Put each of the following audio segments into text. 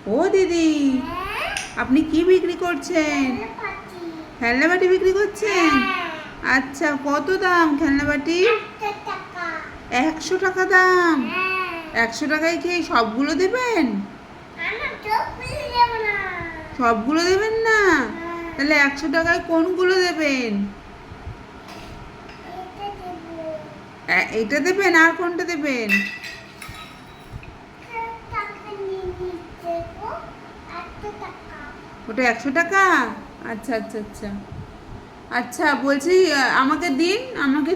ও দিদি, আপনি কি বিক্রি করছেন? খেলনা বাটি বিক্রি করছেন? আচ্ছা, কত দাম খেলনা বাটি? 100 টাকা দাম। 100 টাকায় কি সবগুলো দেবেন? সবগুলো দেবেন না? তাহলে 100 টাকায় কোনগুলো দেবেন? এটা দেবেন, আর কোনটা দেবেন? ওটা 100 টাকা? আচ্ছা আচ্ছা আচ্ছা আচ্ছা, বলছি আমাকে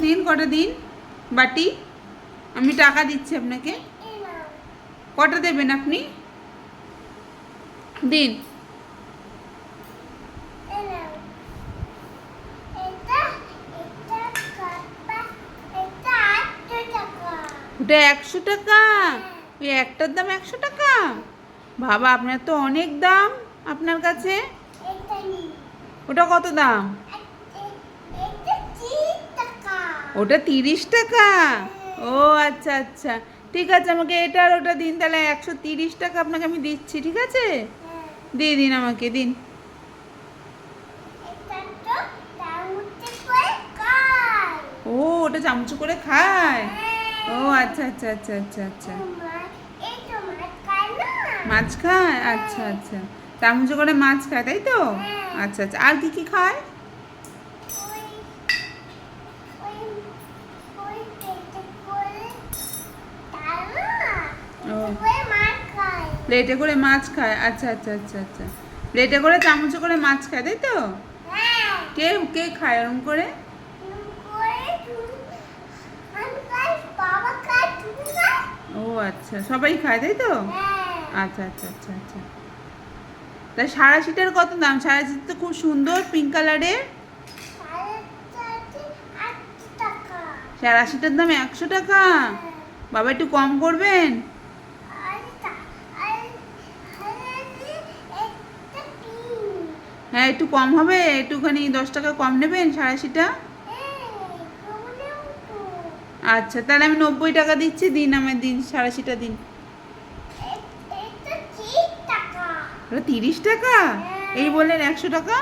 দিন কটা দিন বাটি। আমি টাকা দিচ্ছি আপনাকে। কটা দেবেন আপনি? দিন। ওটা 100 টাকা? ওই একটার দাম 100 টাকা? বাবা, আপনার তো অনেক দাম আপনার কাছে। ওটা কত দাম? ওটা 30 টাকা? ও আচ্ছা আচ্ছা, ঠিক আছে, আমাকে এটা আর ওটা দিন, তাহলে 130 টাকা আপনাকে আমি দিচ্ছি, ঠিক আছে? দিয়ে দিন, আমাকে দিন। ও, ওটা চামচ করে খায়? ও আচ্ছা আচ্ছা আচ্ছা আচ্ছা আচ্ছা, মাছ খায়? আচ্ছা আচ্ছা, চামচ করে মাছ খায়, তাই তো? আচ্ছা আচ্ছা, আর কি কি খায়? ও, প্লেটে করে মাছ খায়? আচ্ছা আচ্ছা আচ্ছা আচ্ছা, প্লেটে করে চামচ করে মাছ খায়, তাই তো? কে কে খায় ওরকম করে? ও আচ্ছা, সবাই খায়, তাই তো? আচ্ছা আচ্ছা আচ্ছা আচ্ছা, তাই সারাশিটার কত দাম? সারাশিটা তো খুব সুন্দর, পিঙ্ক কালারের। সারাশিটার দাম 100 টাকা? বাবা, একটু কম করবেন? হ্যাঁ, একটু কম হবে, একটুখানি 10 টাকা কম নেবেন সারাশিটা? আচ্ছা, তাহলে আমি 90 টাকা দিচ্ছি, দিন, আমার দিন, সারাশিটা দিন। ওটা 30 টাকা? এই বললেন 100 টাকা।